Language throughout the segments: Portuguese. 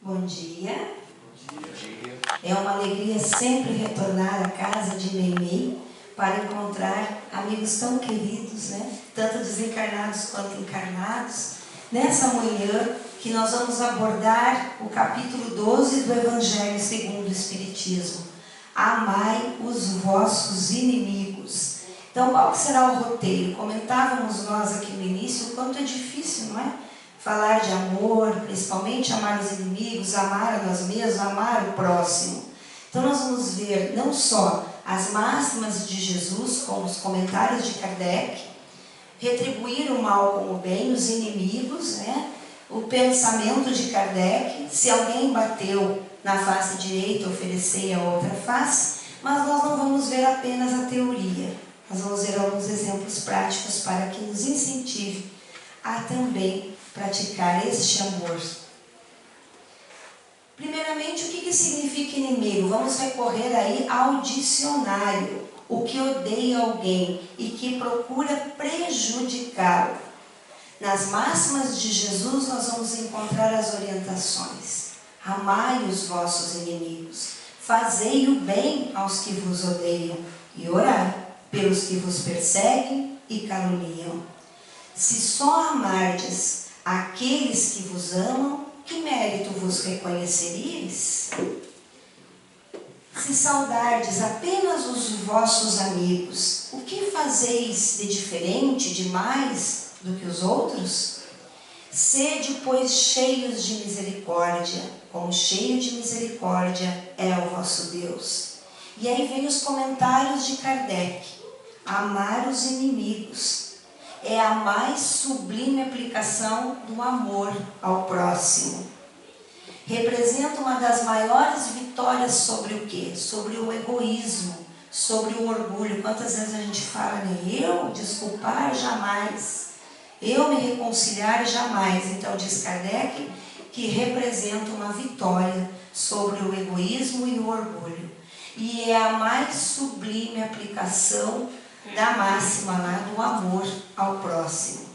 Bom dia. É uma alegria sempre retornar à casa de Meimei para encontrar amigos tão queridos, né? Tanto desencarnados quanto encarnados. Nessa manhã que nós vamos abordar o capítulo 12 do Evangelho segundo o Espiritismo. Amai os vossos inimigos. Então, qual será o roteiro? Comentávamos nós aqui no início o quanto é difícil, não é? Falar de amor, principalmente amar os inimigos, amar a nós mesmos, amar o próximo. Então nós vamos ver não só as máximas de Jesus, como os comentários de Kardec, retribuir o mal com o bem, os inimigos, né? O pensamento de Kardec, se alguém bateu na face direita, oferecer a outra face, mas nós não vamos ver apenas a teoria, nós vamos ver alguns exemplos práticos para que nos incentive a também praticar este amor. Primeiramente, o que significa inimigo? Vamos recorrer aí ao dicionário. O que odeia alguém e que procura prejudicá-lo. Nas máximas de Jesus nós vamos encontrar as orientações. Amai os vossos inimigos, fazei o bem aos que vos odeiam e orai pelos que vos perseguem e caluniam. Se só amardes aqueles que vos amam, que mérito vos reconheceríeis? Se saudardes apenas os vossos amigos, o que fazeis de diferente, de mais do que os outros? Sede, pois, cheios de misericórdia, como cheio de misericórdia é o vosso Deus. E aí vem os comentários de Kardec. Amar os inimigos é a mais sublime aplicação do amor ao próximo. Representa uma das maiores vitórias sobre o quê? Sobre o egoísmo, sobre o orgulho. Quantas vezes a gente fala, né? Eu desculpar jamais, eu me reconciliar jamais. Então diz Kardec que representa uma vitória sobre o egoísmo e o orgulho. E é a mais sublime aplicação da máxima lá do amor ao próximo.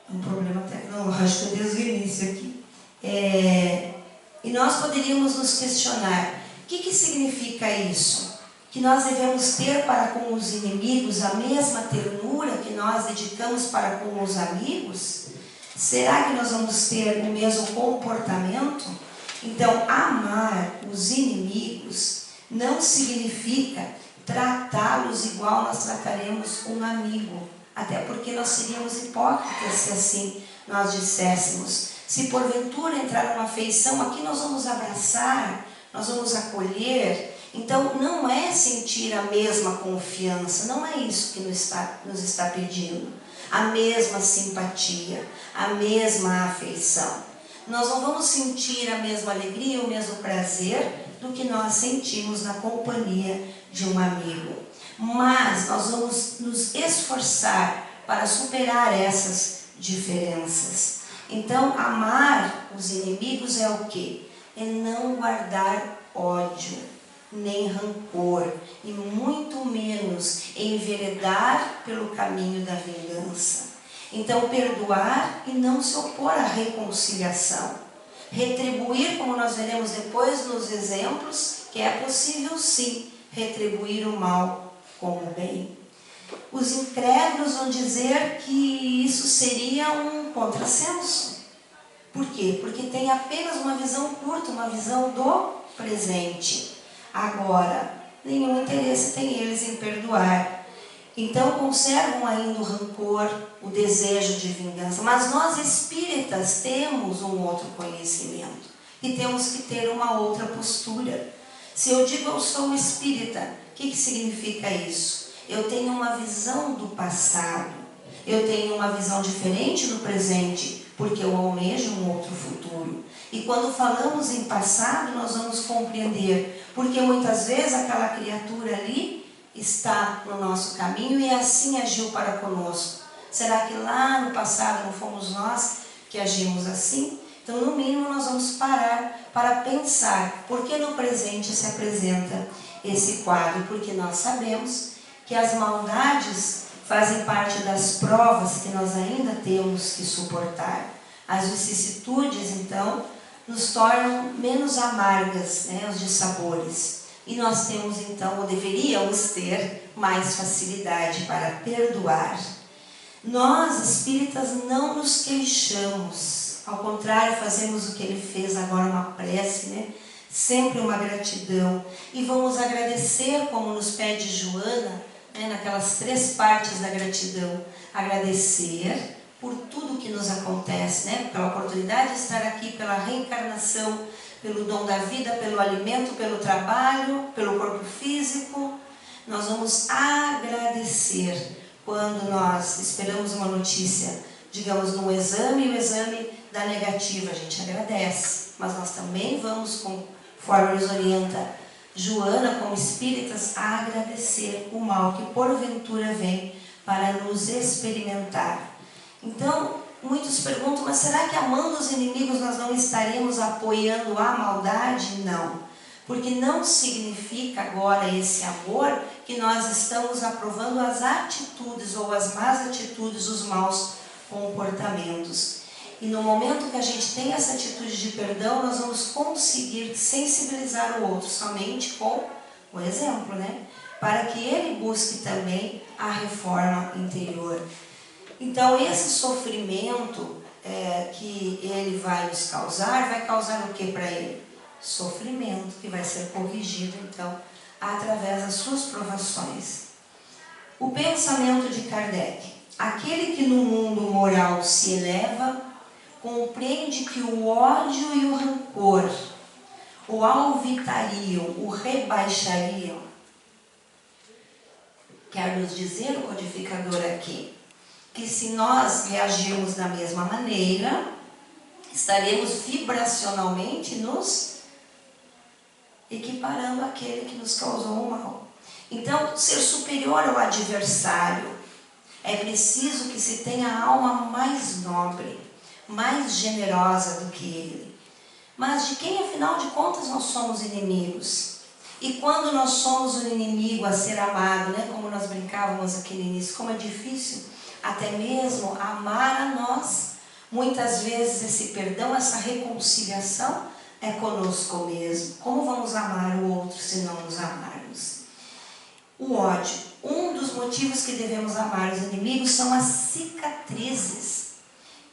Um problema tecnológico desde o início aqui. E nós poderíamos nos questionar, o que significa isso? Que nós devemos ter para com os inimigos a mesma ternura que nós dedicamos para com os amigos? Será que nós vamos ter o mesmo comportamento? Então, amar os inimigos não significa tratá-los igual nós trataremos um amigo. Até porque nós seríamos hipócritas se assim nós disséssemos. Se porventura entrar uma afeição, aqui nós vamos abraçar, nós vamos acolher. Então não é sentir a mesma confiança, não é isso que nos está pedindo. A mesma simpatia, a mesma afeição. Nós não vamos sentir a mesma alegria, o mesmo prazer do que nós sentimos na companhia de um amigo. Mas nós vamos nos esforçar para superar essas diferenças. Então, amar os inimigos é o quê? É não guardar ódio, nem rancor, e muito menos enveredar pelo caminho da vingança. Então, perdoar e não se opor à reconciliação. Retribuir, como nós veremos depois nos exemplos, que é possível sim retribuir o mal com o bem. Os incrédulos vão dizer que isso seria um contrassenso. Por quê? Porque tem apenas uma visão curta, uma visão do presente. Agora, nenhum interesse tem eles em perdoar. Então conservam ainda o rancor, o desejo de vingança. Mas nós espíritas temos um outro conhecimento. E temos que ter uma outra postura. Se eu digo eu sou espírita, o que significa isso? Eu tenho uma visão do passado. Eu tenho uma visão diferente do presente, porque eu almejo um outro futuro. E quando falamos em passado, nós vamos compreender. Porque muitas vezes aquela criatura ali está no nosso caminho e assim agiu para conosco. Será que lá no passado não fomos nós que agimos assim? Então, no mínimo, nós vamos parar para pensar por que no presente se apresenta esse quadro. Porque nós sabemos que as maldades fazem parte das provas que nós ainda temos que suportar. As vicissitudes, então, nos tornam menos amargas, né, os dissabores. E nós temos, então, ou deveríamos ter, mais facilidade para perdoar. Nós, espíritas, não nos queixamos. Ao contrário, fazemos o que ele fez agora, uma prece, né? Sempre uma gratidão. E vamos agradecer, como nos pede Joana, né, naquelas 3 partes da gratidão. Agradecer por tudo que nos acontece, né? Pela oportunidade de estar aqui, pela reencarnação, pelo dom da vida, pelo alimento, pelo trabalho, pelo corpo físico. Nós vamos agradecer quando nós esperamos uma notícia, digamos, num exame, e o exame dá negativa, a gente agradece. Mas nós também vamos, conforme nos orienta Joana, como espíritas, a agradecer o mal que porventura vem para nos experimentar. Então, muitos perguntam, mas será que amando os inimigos nós não estaremos apoiando a maldade? Não, porque não significa agora esse amor que nós estamos aprovando as atitudes ou as más atitudes, os maus comportamentos. E no momento que a gente tem essa atitude de perdão, nós vamos conseguir sensibilizar o outro somente com o exemplo, né? Para que ele busque também a reforma interior. Então, esse sofrimento que ele vai nos causar, vai causar o que para ele? Sofrimento, que vai ser corrigido, então, através das suas provações. O pensamento de Kardec. Aquele que no mundo moral se eleva, compreende que o ódio e o rancor o alvitariam, o rebaixariam. Quer nos dizer o codificador aqui, que se nós reagirmos da mesma maneira, estaremos vibracionalmente nos equiparando àquele que nos causou o mal. Então, ser superior ao adversário, é preciso que se tenha a alma mais nobre, mais generosa do que ele. Mas de quem, afinal de contas, nós somos inimigos? E quando nós somos um inimigo a ser amado, né? Como nós brincávamos aqui no início, como é difícil até mesmo amar a nós. Muitas vezes esse perdão, essa reconciliação é conosco mesmo. Como vamos amar o outro se não nos amarmos? O ódio. Um dos motivos que devemos amar os inimigos são as cicatrizes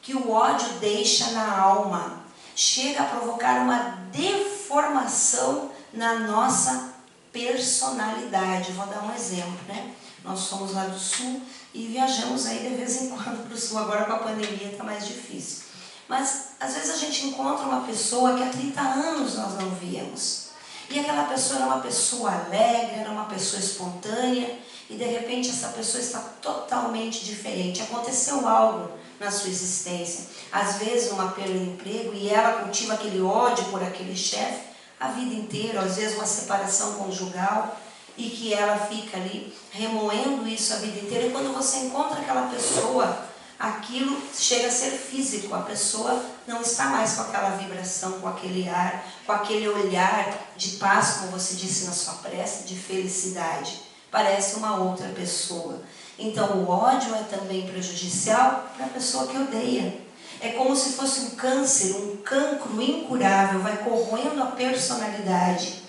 que o ódio deixa na alma. Chega a provocar uma deformação na nossa personalidade. Vou dar um exemplo, né? Nós somos lá do sul e viajamos aí de vez em quando para o sul. Agora com a pandemia está mais difícil. Mas às vezes a gente encontra uma pessoa que há 30 anos nós não víamos. E aquela pessoa era uma pessoa alegre, era uma pessoa espontânea. E de repente essa pessoa está totalmente diferente. Aconteceu algo na sua existência. Às vezes uma perda de emprego e ela cultiva aquele ódio por aquele chefe a vida inteira. Às vezes uma separação conjugal e que ela fica ali remoendo isso a vida inteira. E quando você encontra aquela pessoa, aquilo chega a ser físico. A pessoa não está mais com aquela vibração, com aquele ar, com aquele olhar de paz, como você disse na sua prece, de felicidade. Parece uma outra pessoa. Então o ódio é também prejudicial para a pessoa que odeia. É como se fosse um câncer, um cancro incurável, vai corroendo a personalidade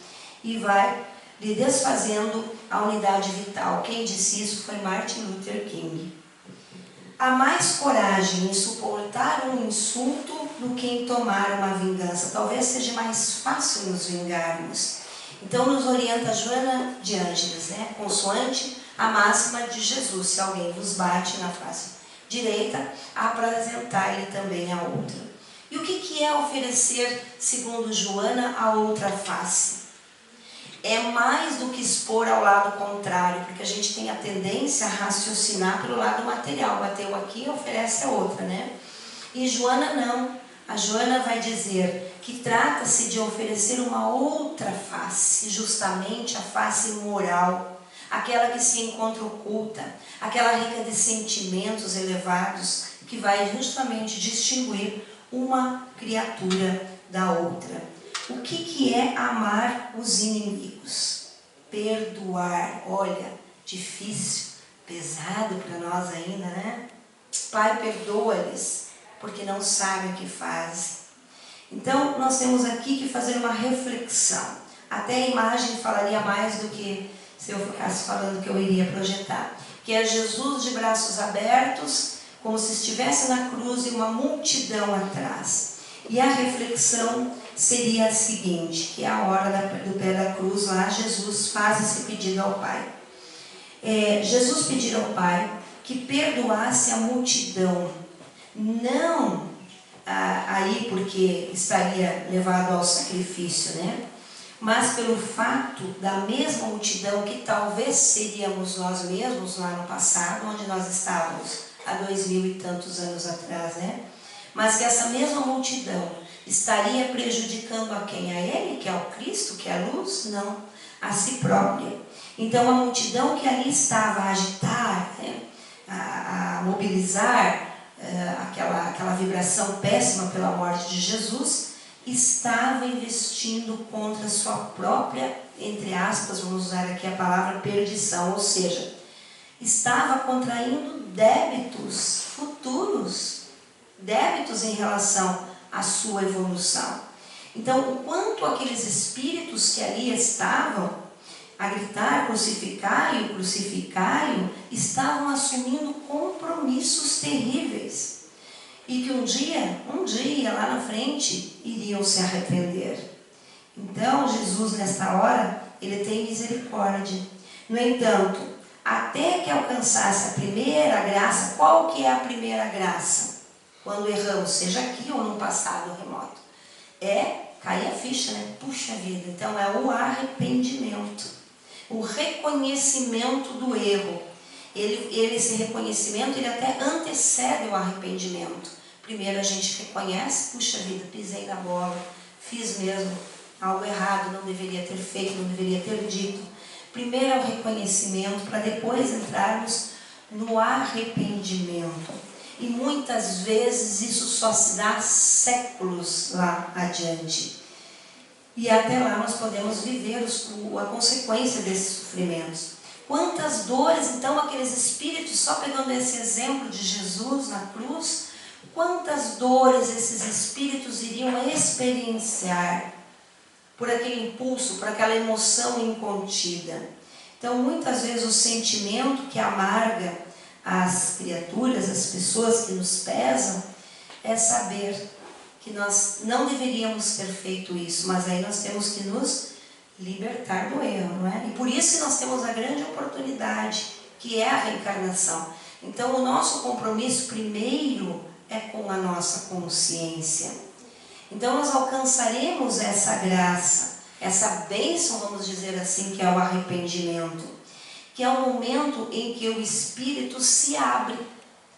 e vai lhe desfazendo a unidade vital. Quem disse isso foi Martin Luther King. Há mais coragem em suportar um insulto do que em tomar uma vingança. Talvez seja mais fácil nos vingarmos. Então nos orienta Joana de Ângeles, né? Consoante a máxima de Jesus: se alguém vos bate na face direita, apresentai-lhe também a outra. E o que é oferecer, segundo Joana, a outra face? É mais do que expor ao lado contrário, porque a gente tem a tendência a raciocinar pelo lado material. Bateu aqui, oferece a outra, né? E Joana não. A Joana vai dizer que trata-se de oferecer uma outra face, justamente a face moral, aquela que se encontra oculta, aquela rica de sentimentos elevados, que vai justamente distinguir uma criatura da outra. O que é amar os inimigos? Perdoar. Olha, difícil, pesado para nós ainda, né? Pai, perdoa-lhes, porque não sabem o que fazem. Então, nós temos aqui que fazer uma reflexão. Até a imagem falaria mais do que se eu ficasse falando que eu iria projetar. Que é Jesus de braços abertos, como se estivesse na cruz e uma multidão atrás. E a reflexão seria a seguinte, que é a hora do pé da cruz lá, Jesus faz esse pedido ao Pai. Jesus pediu ao Pai que perdoasse a multidão, não aí porque estaria levado ao sacrifício, né? Mas pelo fato da mesma multidão que talvez seríamos nós mesmos lá no passado, onde nós estávamos há 2000 e tantos anos atrás, né? Mas que essa mesma multidão estaria prejudicando a quem? A Ele, que é o Cristo, que é a luz? Não, a si própria. Então a multidão que ali estava a agitar, né? a mobilizar aquela vibração péssima pela morte de Jesus, estava investindo contra a sua própria, entre aspas, vamos usar aqui a palavra perdição, ou seja, estava contraindo débitos futuros, débitos em relação à sua evolução. Então, o quanto aqueles espíritos que ali estavam a gritar crucificai-o, crucificai-o, estavam assumindo compromissos terríveis. E que um dia, lá na frente, iriam se arrepender. Então, Jesus, nesta hora, Ele tem misericórdia. No entanto, até que alcançasse a primeira graça, qual que é a primeira graça? Quando erramos, seja aqui ou no passado remoto. Cair a ficha, né? Puxa vida, então é o arrependimento. O reconhecimento do erro. Esse reconhecimento, ele até antecede o arrependimento. Primeiro a gente reconhece, puxa vida, pisei na bola, fiz mesmo algo errado, não deveria ter feito, não deveria ter dito. Primeiro é o reconhecimento, para depois entrarmos no arrependimento. E muitas vezes isso só se dá séculos lá adiante. E até lá nós podemos viver a consequência desses sofrimentos. Quantas dores, então, aqueles espíritos, só pegando esse exemplo de Jesus na cruz, quantas dores esses espíritos iriam experienciar por aquele impulso, por aquela emoção incontida. Então, muitas vezes o sentimento que amarga as criaturas, as pessoas que nos pesam, é saber que nós não deveríamos ter feito isso, mas aí nós temos que nos libertar do erro, não é? E por isso que nós temos a grande oportunidade, que é a reencarnação. Então, o nosso compromisso primeiro é com a nossa consciência. Então, nós alcançaremos essa graça, essa bênção, vamos dizer assim, que é o arrependimento, que é o momento em que o espírito se abre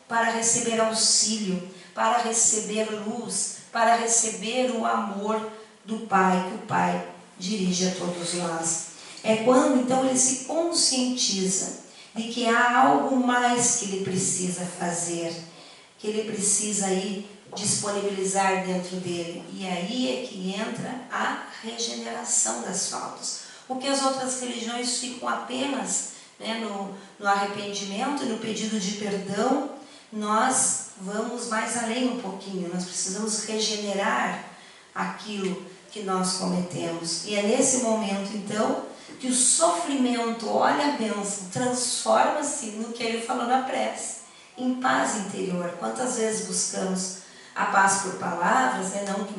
para receber auxílio, para receber luz, para receber o amor do Pai, que o Pai dirige a todos nós. É quando então ele se conscientiza de que há algo mais que ele precisa fazer, que ele precisa aí disponibilizar dentro dele. E aí é que entra a regeneração das faltas. Porque as outras religiões ficam apenas, né, no arrependimento e no pedido de perdão. Nós vamos mais além um pouquinho, nós precisamos regenerar aquilo que nós cometemos. E é nesse momento, então, que o sofrimento, olha a bênção, transforma-se no que ele falou na prece, em paz interior. Quantas vezes buscamos a paz por palavras, né? Não que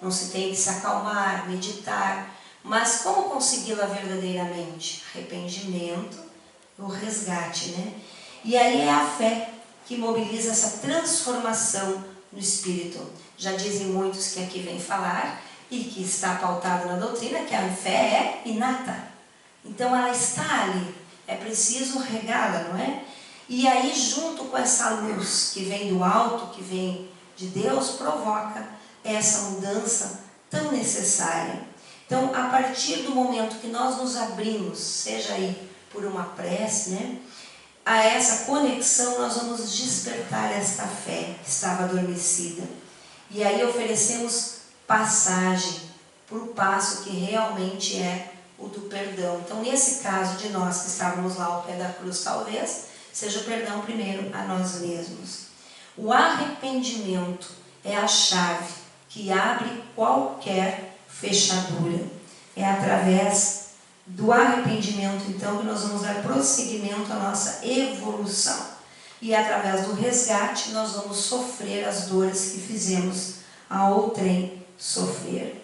não se tem que se acalmar, meditar, mas como consegui-la verdadeiramente? Arrependimento, o resgate, né? E aí é a fé que mobiliza essa transformação no espírito. Já dizem muitos que aqui vem falar e que está pautado na doutrina que a fé é inata. Então ela está ali, é preciso regá-la, não é? E aí junto com essa luz que vem do alto, que vem de Deus, provoca essa mudança tão necessária. Então, a partir do momento que nós nos abrimos, seja aí por uma prece, né, a essa conexão, nós vamos despertar esta fé que estava adormecida. E aí oferecemos passagem para o passo que realmente é o do perdão. Então, nesse caso de nós que estávamos lá ao pé da cruz, talvez, seja o perdão primeiro a nós mesmos. O arrependimento é a chave que abre qualquer fechadura. É através do arrependimento, então, que nós vamos dar prosseguimento à nossa evolução. E através do resgate, nós vamos sofrer as dores que fizemos a outrem sofrer.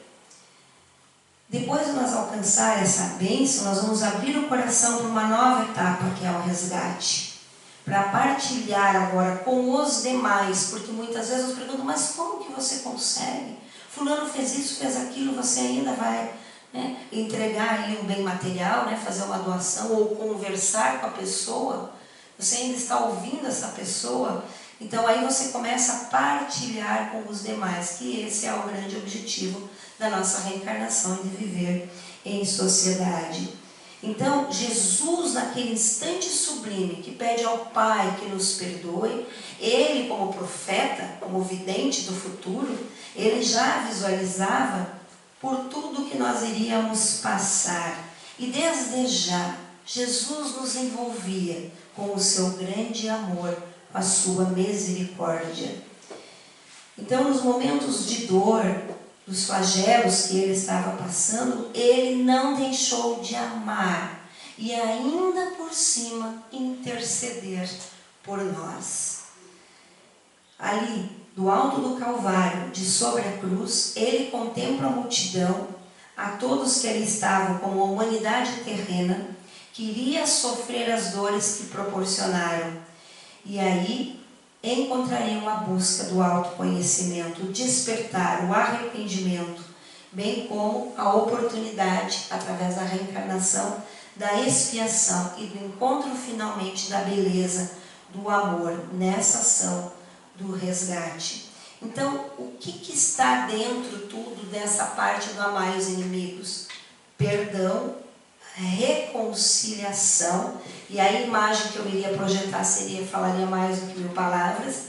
Depois de nós alcançar essa bênção, nós vamos abrir o coração para uma nova etapa, que é o resgate. Para partilhar agora com os demais, porque muitas vezes nos perguntam, mas como que você consegue? Fulano fez isso, fez aquilo, você ainda vai entregar aí um bem material, fazer uma doação ou conversar com a pessoa? Você ainda está ouvindo essa pessoa? Então aí você começa a partilhar com os demais, que esse é o grande objetivo da nossa reencarnação, de viver em sociedade. Então, Jesus, naquele instante sublime que pede ao Pai que nos perdoe, ele, como profeta, como vidente do futuro, ele já visualizava por tudo que nós iríamos passar. E desde já, Jesus nos envolvia com o seu grande amor, com a sua misericórdia. Então, nos momentos de dor, dos flagelos que ele estava passando, ele não deixou de amar e ainda por cima interceder por nós. Ali, do alto do Calvário, de sobre a cruz, ele contempla a multidão, a todos que ali estavam como a humanidade terrena, que iria sofrer as dores que proporcionaram. E aí encontrariam a busca do autoconhecimento, o despertar, o arrependimento, bem como a oportunidade, através da reencarnação, da expiação e do encontro finalmente da beleza, do amor, nessa ação do resgate. Então, o que está dentro tudo dessa parte do amar os inimigos? Perdão, reconciliação, e a imagem que eu iria projetar falaria mais do que 1000 palavras,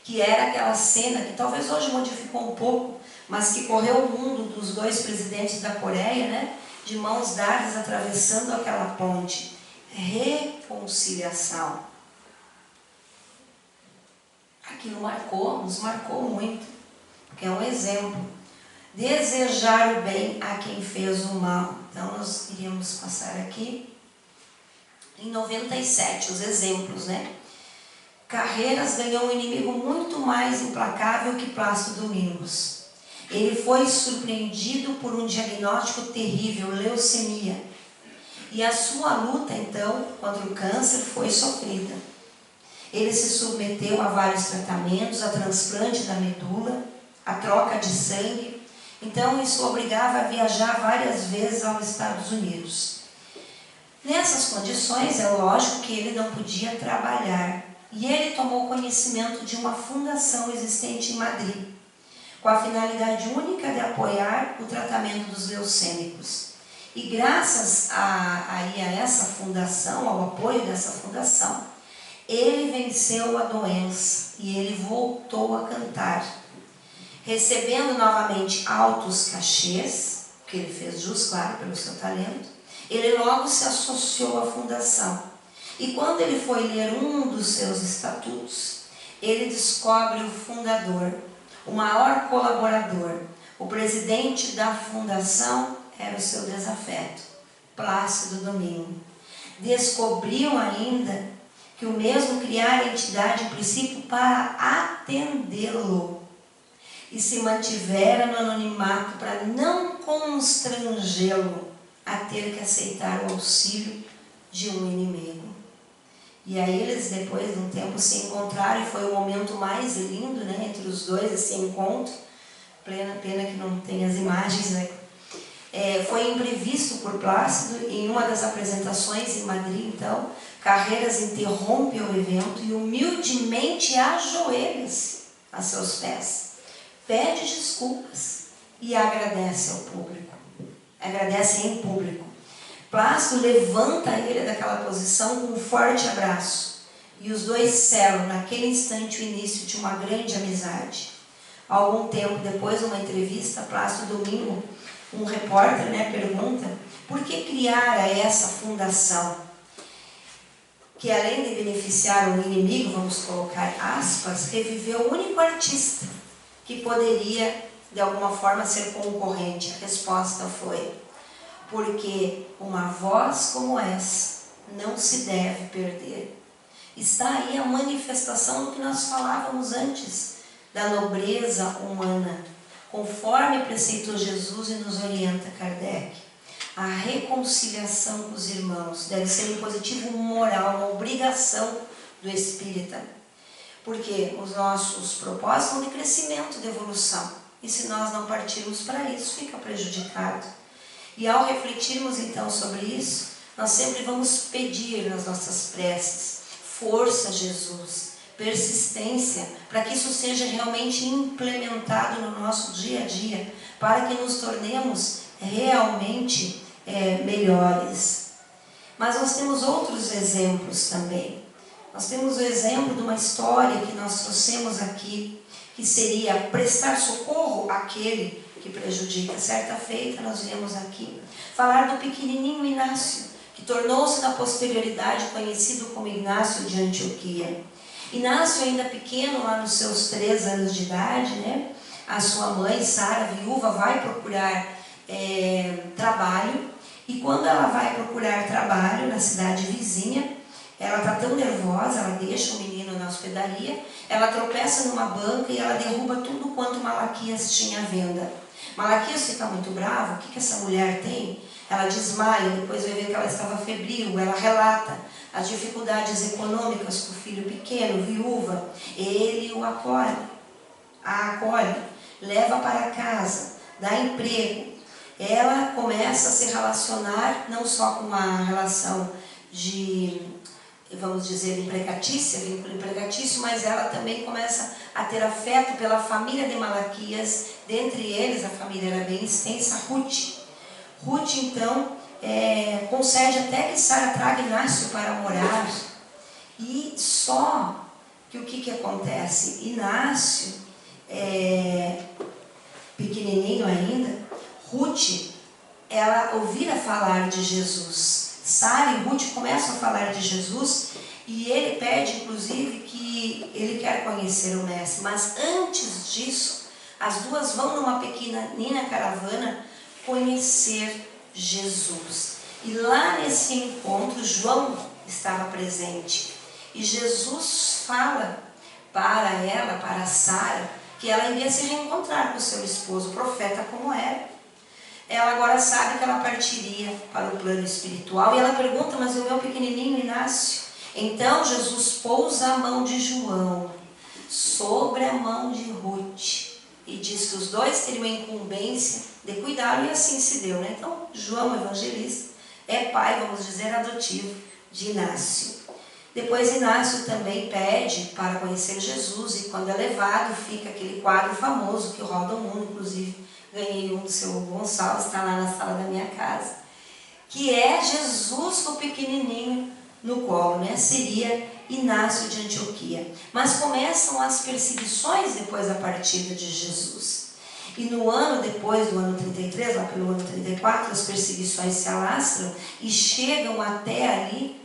que era aquela cena que talvez hoje modificou um pouco, mas que correu o mundo dos 2 presidentes da Coreia, de mãos dadas atravessando aquela ponte. Reconciliação. Aquilo nos marcou muito, porque é um exemplo. Desejar o bem a quem fez o mal. Então, nós iríamos passar aqui em 97, os exemplos, Carreiras ganhou um inimigo muito mais implacável que Plácido Domingos. Ele foi surpreendido por um diagnóstico terrível, leucemia. E a sua luta, então, contra o câncer foi sofrida. Ele se submeteu a vários tratamentos, a transplante da medula, a troca de sangue. Então, isso obrigava a viajar várias vezes aos Estados Unidos. Nessas condições, é lógico que ele não podia trabalhar. E ele tomou conhecimento de uma fundação existente em Madrid, com a finalidade única de apoiar o tratamento dos leucêmicos. E graças a essa fundação, ao apoio dessa fundação, ele venceu a doença e ele voltou a cantar, recebendo novamente altos cachês, que ele fez jus, claro, pelo seu talento. Ele logo se associou à fundação. E quando ele foi ler um dos seus estatutos, ele descobre o fundador, o maior colaborador. O presidente da fundação era o seu desafeto, Plácido Domingo. Descobriu ainda que o mesmo criara a entidade, em princípio, para atendê-lo. E se mantivera no anonimato para não constrangê-lo a ter que aceitar o auxílio de um inimigo. E aí eles, depois de um tempo, se encontraram e foi o momento mais lindo, entre os dois, esse encontro. Pena que não tem as imagens, foi imprevisto por Plácido. Em uma das apresentações em Madrid, então, Carreiras interrompe o evento e humildemente ajoelha-se a seus pés. Pede desculpas e agradece ao público. Agradece em público. Plácido levanta ele daquela posição com um forte abraço. E os dois selam naquele instante o início de uma grande amizade. Algum tempo depois, numa entrevista, Plácido Domingo, um repórter, pergunta por que criara essa fundação. que além de beneficiar o inimigo, vamos colocar aspas, reviveu o único artista que poderia de alguma forma ser concorrente. A resposta foi: porque uma voz como essa não se deve perder. Está aí a manifestação do que nós falávamos antes, da nobreza humana, conforme preceitou Jesus e nos orienta Kardec. A reconciliação com os irmãos deve ser um positivo moral, uma obrigação do espírita, porque os nossos propósitos são de crescimento, de evolução, e se nós não partirmos para isso, fica prejudicado. E ao refletirmos então sobre isso, nós sempre vamos pedir nas nossas preces força, Jesus, persistência, para que isso seja realmente implementado no nosso dia a dia, para que nos tornemos realmente melhores. Mas nós temos outros exemplos também. Nós temos o exemplo de uma história que nós trouxemos aqui, que seria prestar socorro àquele que prejudica. Certa feita nós viemos aqui falar do pequenininho Inácio, que tornou-se na posterioridade conhecido como Inácio de Antioquia. Inácio, ainda pequeno, lá nos seus 3 anos de idade, né, a sua mãe, Sara, viúva, vai procurar trabalho. E quando ela vai procurar trabalho na cidade vizinha, ela está tão nervosa, ela deixa o menino na hospedaria, ela tropeça numa banca e ela derruba tudo quanto Malaquias tinha à venda. Malaquias fica muito bravo. O que essa mulher tem? Ela desmaia, depois vai ver que ela estava febril. Ela relata as dificuldades econômicas com o filho pequeno, viúva. Ele o acolhe, a acolhe, leva para casa, dá emprego. Ela começa a se relacionar não só com uma relação de, vamos dizer, empregatícia, vínculo empregatício, mas ela também começa a ter afeto pela família de Malaquias. Dentre eles, a família era bem extensa, Ruth. Ruth, então, concede até que Sara traga Inácio para morar. E só que o que acontece? Inácio, pequenininho ainda, Ruth, ela ouvira falar de Jesus. Sara e Ruth começam a falar de Jesus e ele pede, inclusive, que ele quer conhecer o Mestre. Mas antes disso, as duas vão numa pequenina caravana conhecer Jesus. E lá nesse encontro, João estava presente. E Jesus fala para ela, para Sara, que ela iria se reencontrar com seu esposo, profeta como era. Ela agora sabe que ela partiria para o plano espiritual. E ela pergunta: mas o meu pequenininho Inácio? Então Jesus pousa a mão de João sobre a mão de Ruth e diz que os dois teriam a incumbência de cuidá-lo, e assim se deu, né? Então João, evangelista, é pai, vamos dizer, adotivo de Inácio. Depois Inácio também pede para conhecer Jesus, e quando é levado, fica aquele quadro famoso que roda o mundo, inclusive ganhei um do seu Gonçalves, está lá na sala da minha casa, que é Jesus com o pequenininho no colo, né? Seria Inácio de Antioquia. Mas começam as perseguições depois da partida de Jesus. E no ano depois do ano 33, lá pelo ano 34, as perseguições se alastram e chegam até ali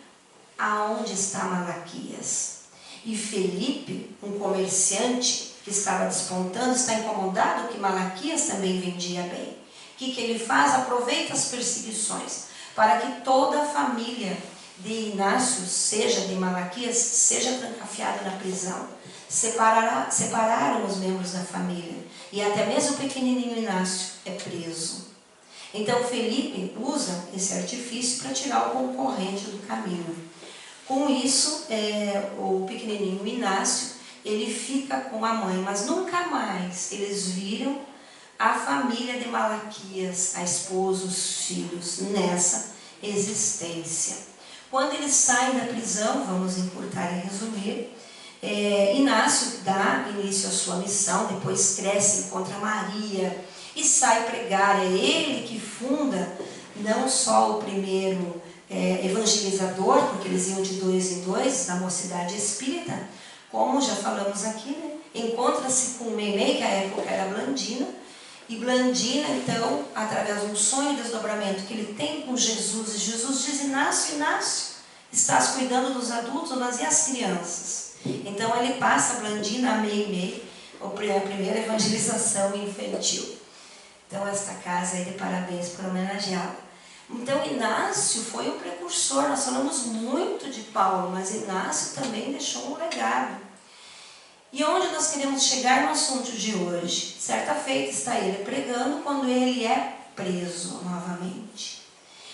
aonde está Malaquias. E Felipe, um comerciante que estava despontando, está incomodado que Malaquias também vendia bem. O que ele faz? Aproveita as perseguições para que toda a família de Inácio, seja de Malaquias, seja trancafiada na prisão. Separaram os membros da família. E até mesmo o pequenininho Inácio é preso. Então Felipe usa esse artifício para tirar o concorrente do caminho. Com isso, o pequenininho Inácio, ele fica com a mãe, mas nunca mais eles viram a família de Malaquias, a esposa, os filhos, nessa existência. Quando eles saem da prisão, vamos encurtar e resumir, Inácio dá início à sua missão, depois cresce, encontra Maria e sai pregar. É ele que funda não só o primeiro evangelizador, porque eles iam de 2 em 2, da mocidade espírita, como já falamos aqui, né? Encontra-se com Meimei, que à época era Blandina, e Blandina, então, através de um sonho de desdobramento que ele tem com Jesus, e Jesus diz: Inácio, Inácio, Estás cuidando dos adultos, mas e as crianças? Então ele passa a Blandina a meio, a primeira evangelização infantil. Então esta casa aí de parabéns por homenageá-la. Então Inácio foi um precursor, nós falamos muito de Paulo, mas Inácio também deixou um legado. E onde nós queremos chegar no assunto de hoje? Certa feita está ele pregando quando ele é preso novamente.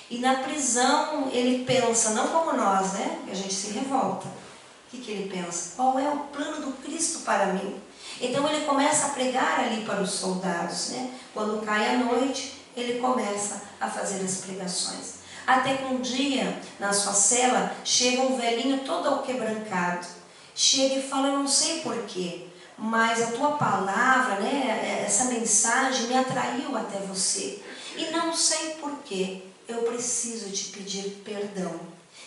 E na prisão ele pensa, não como nós, né? Que a gente se revolta. O que ele pensa? Qual é o plano do Cristo para mim? Então ele começa a pregar ali para os soldados, né? Quando cai a noite, ele começa a fazer as pregações. Até que um dia, na sua cela, chega um velhinho todo alquebrancado. Chega e fala, eu não sei porquê, mas a tua palavra, né, essa mensagem me atraiu até você. E não sei porquê, eu preciso te pedir perdão.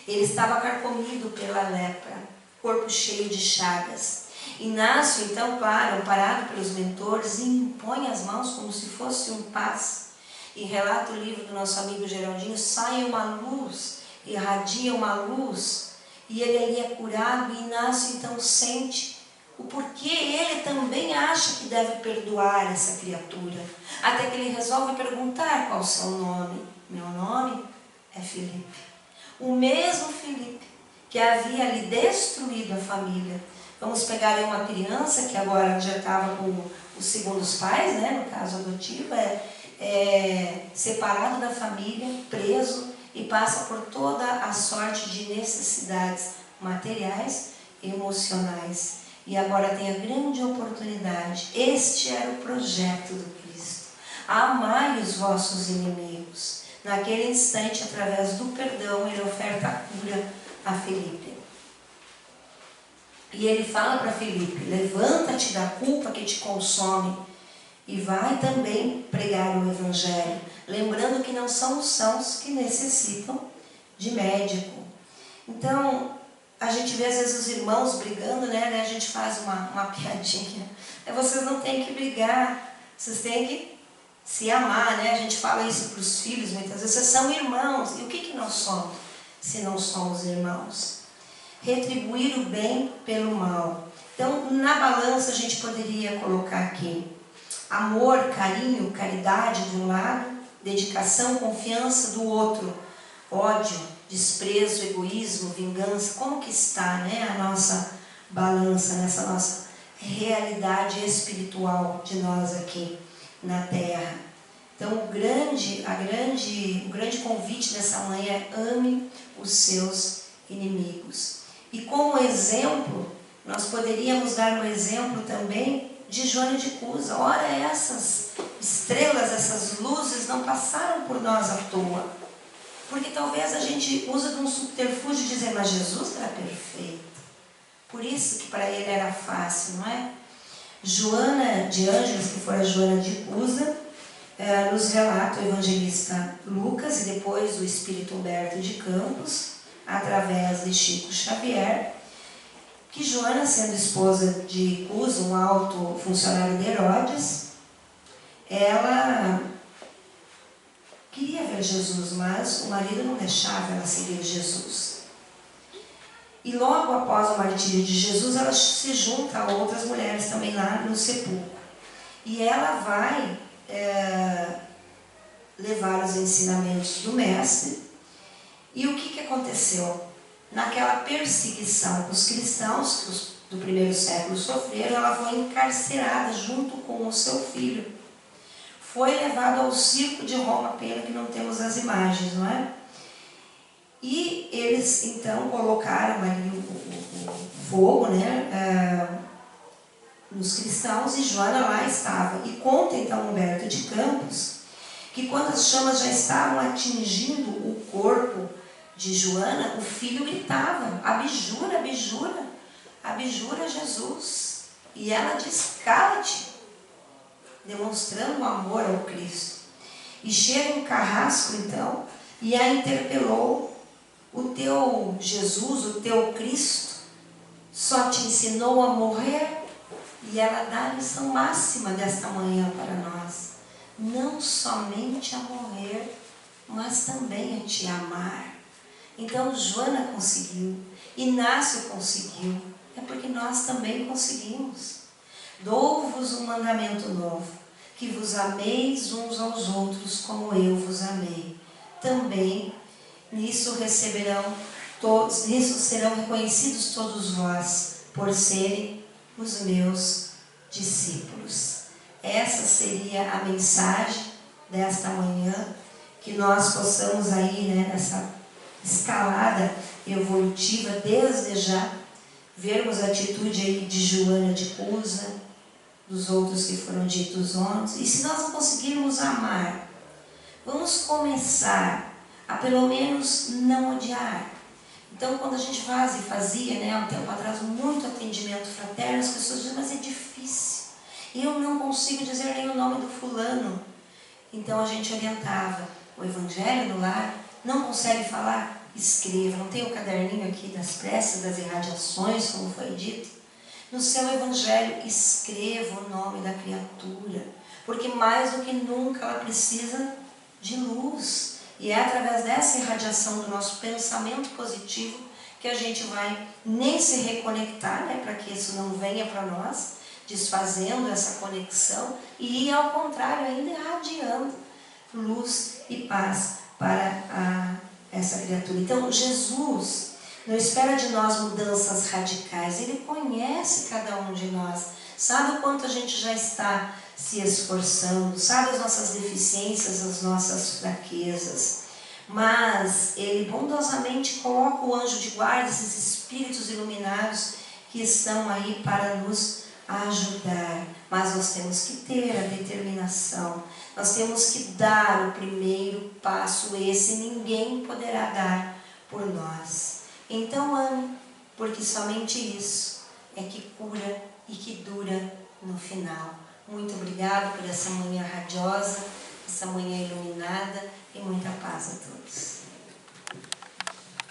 Ele estava carcomido pela lepra, corpo cheio de chagas. Inácio, então, claro, amparado pelos mentores, impõe as mãos como se fosse um paz. E relata o livro do nosso amigo Geraldinho, sai uma luz, irradia uma luz, e ele ali é curado, e Inácio então sente o porquê ele também acha que deve perdoar essa criatura. Até que ele resolve perguntar qual o seu nome. Meu nome é Filipe. O mesmo Filipe que havia ali destruído a família. Vamos pegar aí uma criança que agora já estava com os segundos pais, né, no caso adotivo, separado da família, preso, e passa por toda a sorte de necessidades materiais e emocionais. E agora tem a grande oportunidade. Este era o projeto do Cristo. Amai os vossos inimigos. Naquele instante, através do perdão, ele oferta a cura a Filipe. E ele fala para Filipe, levanta-te da culpa que te consome e vai também pregar o Evangelho. Lembrando que não são os sãos que necessitam de médico. Então, a gente vê às vezes os irmãos brigando, né? A gente faz uma piadinha. Vocês não têm que brigar, vocês têm que se amar, né? A gente fala isso para os filhos muitas vezes. Vocês são irmãos. E o que nós somos se não somos irmãos? Retribuir o bem pelo mal. Então, na balança a gente poderia colocar aqui amor, carinho, caridade de um lado, dedicação, confiança do outro, ódio, desprezo, egoísmo, vingança. Como que está, né, a nossa balança nessa nossa realidade espiritual de nós aqui na Terra? Então o grande convite dessa manhã é ame os seus inimigos. E como exemplo, nós poderíamos dar um exemplo também de Joana de Cusa. Ora, essas estrelas, essas luzes não passaram por nós à toa. Porque talvez a gente usa de um subterfúgio de dizer, mas Jesus era perfeito. Por isso que para ele era fácil, não é? Joana de Ângeles, que foi a Joana de Cusa, nos relata o evangelista Lucas e depois o espírito Humberto de Campos, através de Chico Xavier, que Joana, sendo esposa de Cusa, um alto funcionário de Herodes, ela queria ver Jesus, mas o marido não deixava ela seguir Jesus. E logo após o martírio de Jesus, ela se junta a outras mulheres também lá no sepulcro. E ela vai levar os ensinamentos do mestre. E o que aconteceu? Naquela perseguição que os cristãos do primeiro século sofreram, ela foi encarcerada junto com o seu filho. Foi levada ao circo de Roma, pena que não temos as imagens, não é? E eles então colocaram ali o fogo, né, nos cristãos, e Joana lá estava. E conta então Humberto de Campos que quando as chamas já estavam atingindo o corpo de Joana, o filho gritava, abjura, abjura, abjura Jesus. E ela diz, cala-te, demonstrando o amor ao Cristo. E chega um carrasco então e a interpelou, o teu Jesus, o teu Cristo, só te ensinou a morrer? E ela dá a lição máxima desta manhã para nós, não somente a morrer, mas também a te amar. Então Joana conseguiu, Inácio conseguiu, é porque nós também conseguimos. Dou-vos um mandamento novo, que vos ameis uns aos outros como eu vos amei. Também nisso serão reconhecidos todos vós, por serem os meus discípulos. Essa seria a mensagem desta manhã, que nós possamos aí, nessa escalada evolutiva, desde já, vermos a atitude aí de Joana de Cusa, dos outros que foram ditos ontem. E se nós não conseguirmos amar, vamos começar a pelo menos não odiar. Então, quando a gente fazia, há um tempo atrás, muito atendimento fraterno, as pessoas diziam, mas é difícil. Eu não consigo dizer nem o nome do fulano. Então a gente orientava. O Evangelho no lar, não consegue falar? Escreva. Não tem o caderninho aqui das preces, das irradiações, como foi dito? No seu Evangelho, escreva o nome da criatura. Porque mais do que nunca ela precisa de luz. E é através dessa irradiação do nosso pensamento positivo que a gente vai nem se reconectar, para que isso não venha para nós, desfazendo essa conexão e, ao contrário, ainda irradiando luz e paz para essa criatura. Então, Jesus não espera de nós mudanças radicais. Ele conhece cada um de nós, sabe o quanto a gente já está se esforçando, sabe as nossas deficiências, as nossas fraquezas. Mas Ele bondosamente coloca o anjo de guarda, esses espíritos iluminados que estão aí para nos ajudar. Mas nós temos que ter a determinação, nós temos que dar o primeiro passo, esse ninguém poderá dar por nós. Então ame, porque somente isso é que cura e que dura no final. Muito obrigada por essa manhã radiosa, essa manhã iluminada, e muita paz a todos.